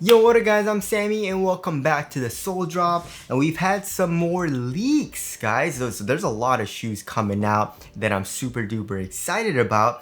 Yo, what up guys, I'm Sammy and welcome back to the Soul Drop. And we've had some more leaks, guys. So there's a lot of shoes coming out that I'm super duper excited about.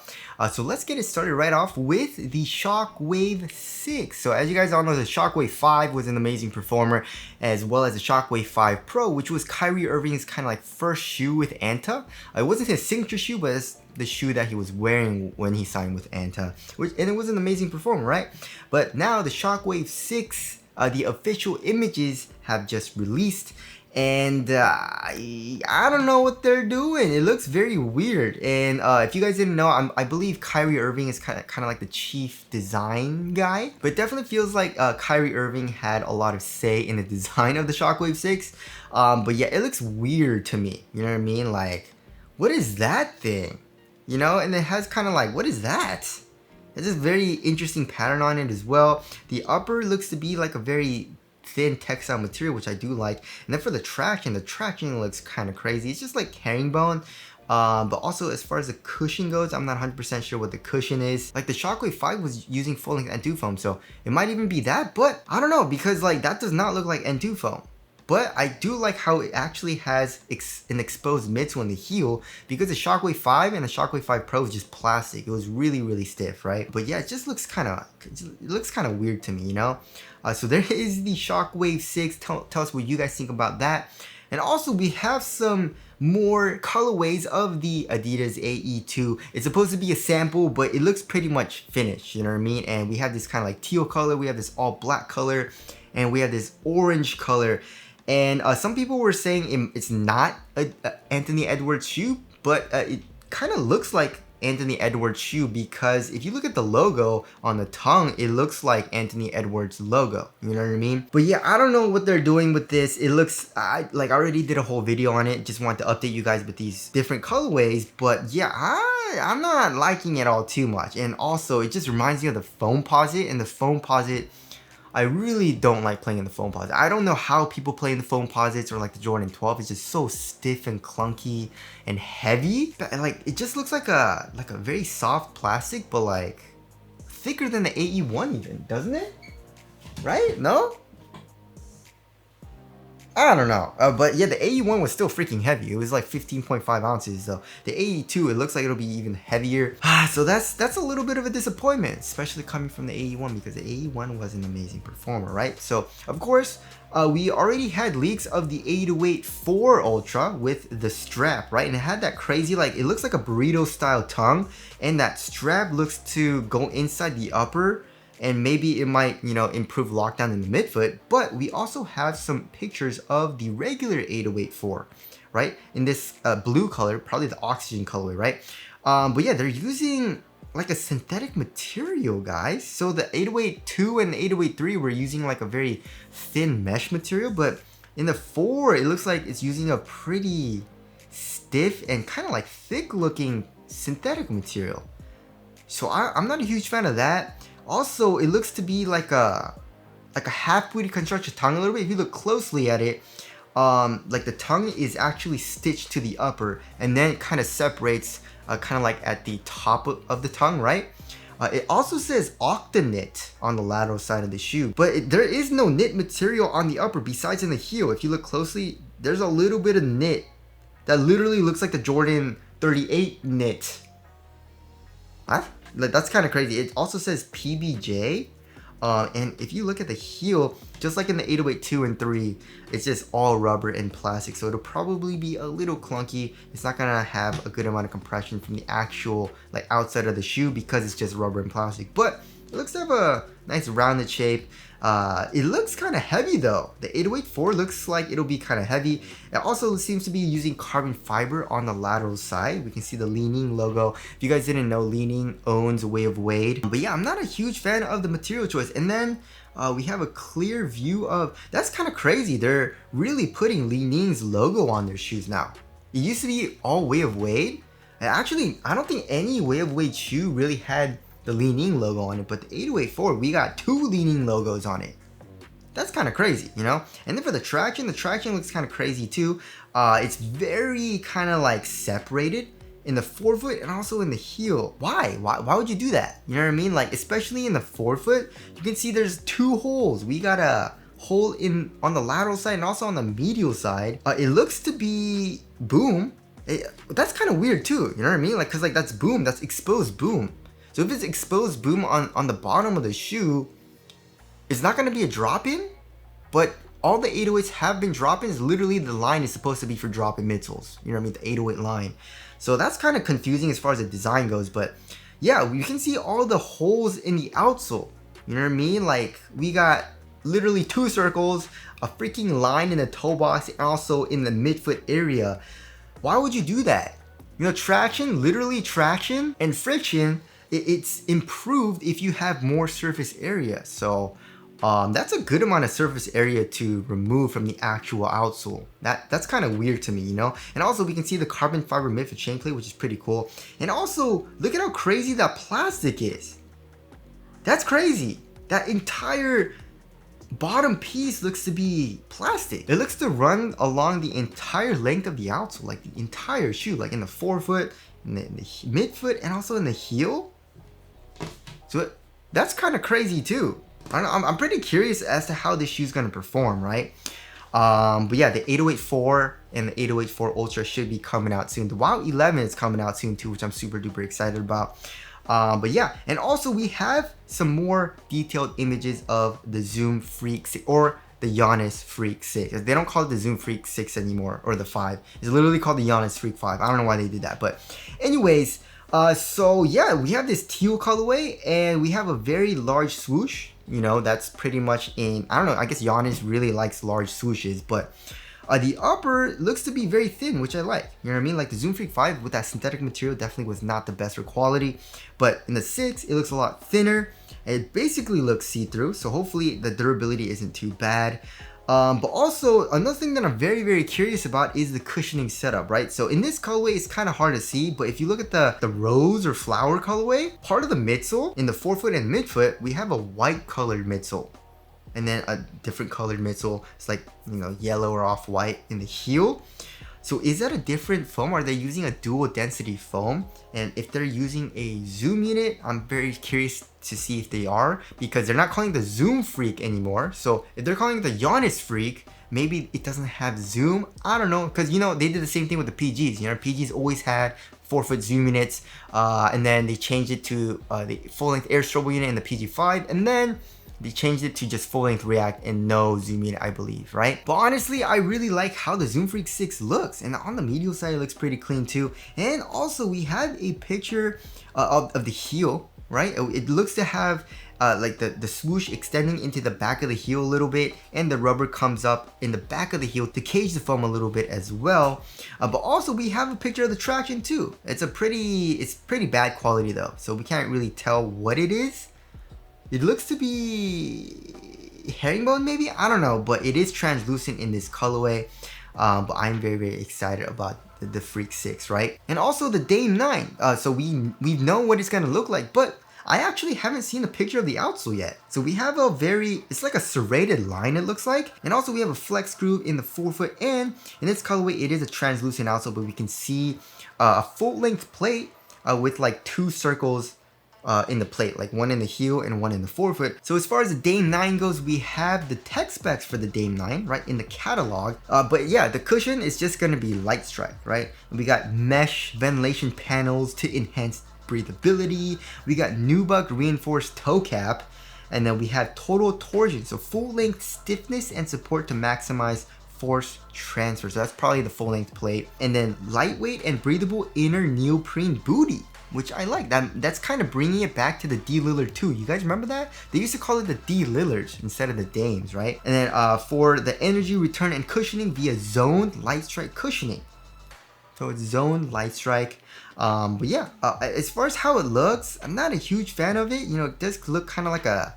So let's get it started right off with the Shockwave 6. So as you guys all know, the Shockwave 5 was an amazing performer, as well as the Shockwave 5 Pro, which was Kyrie Irving's kind of like first shoe with Anta. It wasn't his signature shoe, but it's the shoe that he was wearing when he signed with Anta, and it was an amazing performer, right? But now the Shockwave 6, the official images have just released, and I don't know what they're doing. It looks very weird. And if you guys didn't know, I believe Kyrie Irving is kind of like the chief design guy, but it definitely feels like Kyrie Irving had a lot of say in the design of the Shockwave 6. But yeah, it looks weird to me. You know what I mean? Like, what is that thing? You know, and it has kind of like, what is that? It's this very interesting pattern on it as well. The upper looks to be like a very thin textile material, which I do like. And then for the traction looks kind of crazy. It's just like herringbone. But also as far as the cushion goes, I'm not 100% sure what the cushion is. Like the Shockwave 5 was using full length N2 foam, so it might even be that, but I don't know, because like that does not look like N2 foam. But I do like how it actually has an exposed midsole in the heel, because the Shockwave 5 and the Shockwave 5 Pro is just plastic. It was really stiff, right? But yeah, it just looks kind of weird to me, you know? So there is the Shockwave 6. Tell us what you guys think about that. And also we have some more colorways of the Adidas AE2. It's supposed to be a sample, but it looks pretty much finished, you know what I mean? And we have this kind of like teal color, we have this all black color, and we have this orange color. And some people were saying it's not a Anthony Edwards shoe, but it kind of looks like Anthony Edwards shoe, because if you look at the logo on the tongue, it looks like Anthony Edwards logo. You know what I mean? But yeah, I don't know what they're doing with this. It looks, I already did a whole video on it. Just wanted to update you guys with these different colorways. But yeah, I'm not liking it all too much. And also, it just reminds me of the foam posit, and the foam posit, I really don't like playing in the foam posit. I don't know how people play in the foam posits, or like the Jordan 12. It's just so stiff and clunky and heavy. But like, it just looks like a very soft plastic, but like thicker than the AE1 even, doesn't it? Right? No? I don't know, but yeah, the AE1 was still freaking heavy. It was like 15.5 ounces, though. The AE2, it looks like it'll be even heavier. So that's a little bit of a disappointment, especially coming from the AE1, because the AE1 was an amazing performer, right? So, of course, we already had leaks of the 808-4 Ultra with the strap, right? And it had that crazy, like, it looks like a burrito-style tongue, and that strap looks to go inside the upper, and maybe it might, you know, improve lockdown in the midfoot. But we also have some pictures of the regular 808-4, right? In this blue color, probably the oxygen colorway, right? But yeah, they're using like a synthetic material, guys. So the 808-2 and the 808-3 were using like a very thin mesh material, but in the 4, it looks like it's using a pretty stiff and kind of like thick looking synthetic material. So I'm not a huge fan of that. Also, it looks to be like a half booty construction tongue a little bit. If you look closely at it, like the tongue is actually stitched to the upper, and then it kind of separates kind of like at the top of the tongue, right? It also says Octa-knit on the lateral side of the shoe, but there is no knit material on the upper besides in the heel. If you look closely, there's a little bit of knit that literally looks like the Jordan 38 knit. That's kind of crazy. It also says PBJ, and if you look at the heel, just like in the 808-2 and 3, it's just all rubber and plastic, so it'll probably be a little clunky. It's not gonna have a good amount of compression from the actual like outside of the shoe, because it's just rubber and plastic. But it looks to have a nice rounded shape. It looks kind of heavy though. The 808-4 looks like it'll be kind of heavy. It also seems to be using carbon fiber on the lateral side. We can see the Li-Ning logo. If you guys didn't know, Li-Ning owns Way of Wade. But yeah, I'm not a huge fan of the material choice. And then we have a clear view of, that's kind of crazy. They're really putting Li-Ning's logo on their shoes now. It used to be all Way of Wade. And actually, I don't think any Way of Wade shoe really had the Li-Ning logo on it, but the 808-4, we got 2 Li-Ning logos on it. That's kind of crazy, you know? And then for the traction looks kind of crazy too. It's very kind of like separated in the forefoot and also in the heel. Why would you do that? You know what I mean? Like, especially in the forefoot, you can see there's 2 holes. We got a hole in on the lateral side and also on the medial side. It looks to be boom. That's kind of weird too, you know what I mean? Like, cause like that's boom, that's exposed boom. So if it's exposed boom on the bottom of the shoe, it's not gonna be a drop-in, but all the 808s have been drop-ins. Literally the line is supposed to be for drop-in midsoles. You know what I mean? The 808 line. So that's kind of confusing as far as the design goes, but yeah, you can see all the holes in the outsole. You know what I mean? Like, we got literally 2 circles, a freaking line in the toe box, and also in the midfoot area. Why would you do that? You know, traction, literally traction and friction, it's improved if you have more surface area. So that's a good amount of surface area to remove from the actual outsole. That's kind of weird to me, you know? And also we can see the carbon fiber midfoot chain plate, which is pretty cool. And also, look at how crazy that plastic is. That's crazy. That entire bottom piece looks to be plastic. It looks to run along the entire length of the outsole, like the entire shoe, like in the forefoot, in the midfoot, and also in the heel. So that's kind of crazy too. I'm pretty curious as to how this shoe's gonna perform, right? But yeah, the 808-4 and the 808-4 Ultra should be coming out soon. The WOW 11 is coming out soon too, which I'm super duper excited about. But yeah, and also we have some more detailed images of the Zoom Freak 6, or the Giannis Freak 6. They don't call it the Zoom Freak 6 anymore, or the 5. It's literally called the Giannis Freak 5. I don't know why they did that, but anyways, so yeah, we have this teal colorway, and we have a very large swoosh. You know, that's pretty much in, I don't know, I guess Giannis really likes large swooshes, but the upper looks to be very thin, which I like. You know what I mean? Like the Zoom Freak 5 with that synthetic material definitely was not the best for quality. But in the 6, it looks a lot thinner. It basically looks see-through, so hopefully the durability isn't too bad. But also, another thing that I'm very, very curious about is the cushioning setup, right? So in this colorway, it's kind of hard to see, but if you look at the rose or flower colorway, part of the midsole, in the forefoot and midfoot, we have a white colored midsole. And then a different colored midsole, it's like, you know, yellow or off-white in the heel. So is that a different foam? Are they using a dual density foam? And if they're using a Zoom unit, I'm very curious to see if they are, because they're not calling the Zoom Freak anymore. So if they're calling it the Giannis Freak, maybe it doesn't have Zoom. I don't know, because you know, they did the same thing with the PGs. You know, PGs always had 4-foot Zoom units, and then they changed it to the full-length Air Strobel unit in the PG5, and then they changed it to just full-length React and no Zoom unit, I believe, right? But honestly, I really like how the Zoom Freak 6 looks, and on the medial side, it looks pretty clean too. And also, we have a picture of the heel, right? It looks to have like the swoosh extending into the back of the heel a little bit, and the rubber comes up in the back of the heel to cage the foam a little bit as well. But also, we have a picture of the traction too. It's pretty bad quality though, so we can't really tell what it is. It looks to be herringbone maybe? I don't know, but it is translucent in this colorway. But I'm very, very excited about the Freak 6, right? And also the Dame 9. So we know what it's gonna look like, but I actually haven't seen a picture of the outsole yet. So we have it's like a serrated line, it looks like. And also we have a flex groove in the forefoot, and in this colorway, it is a translucent outsole, but we can see a full-length plate with like 2 circles in the plate, like one in the heel and one in the forefoot. So as far as the Dame 9 goes, we have the tech specs for the Dame 9, right, in the catalog. But yeah, the cushion is just gonna be light strike, right? We got mesh ventilation panels to enhance breathability. We got nubuck reinforced toe cap, and then we have total torsion, so full length stiffness and support to maximize force transfer. So that's probably the full length plate. And then lightweight and breathable inner neoprene booty, which I like. That's kind of bringing it back to the D Lillard 2. You guys remember that? They used to call it the D Lillards instead of the Dames, right? And then for the energy return and cushioning via zoned light strike cushioning. So it's zoned light strike. But yeah, as far as how it looks, I'm not a huge fan of it. You know, it does look kind of like a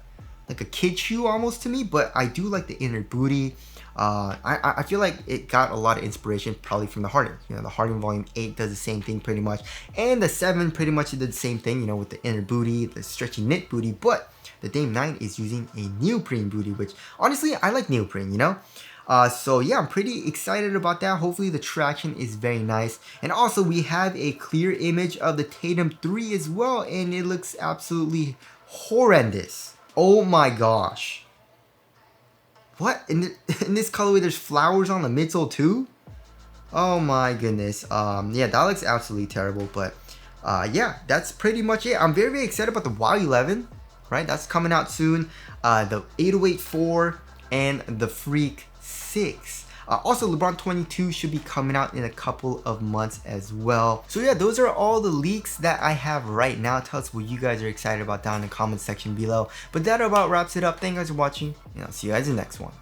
kid shoe almost to me, but I do like the inner booty. I feel like it got a lot of inspiration probably from the Harden. You know, the Harden Volume 8 does the same thing pretty much, and the 7 pretty much did the same thing, you know, with the inner booty, the stretchy knit booty, but the Dame 9 is using a neoprene booty, which honestly, I like neoprene, you know? So yeah, I'm pretty excited about that. Hopefully the traction is very nice. And also we have a clear image of the Tatum 3 as well, and it looks absolutely horrendous. Oh my gosh. What? In this colorway there's flowers on the midsole too? Oh my goodness. Yeah, that looks absolutely terrible, but yeah, that's pretty much it. I'm very, very excited about the WOW 11, right? That's coming out soon. The 808-4 and the Freak 6. Also, LeBron 22 should be coming out in a couple of months as well. So yeah, those are all the leaks that I have right now. Tell us what you guys are excited about down in the comment section below. But that about wraps it up. Thank you guys for watching, and I'll see you guys in the next one.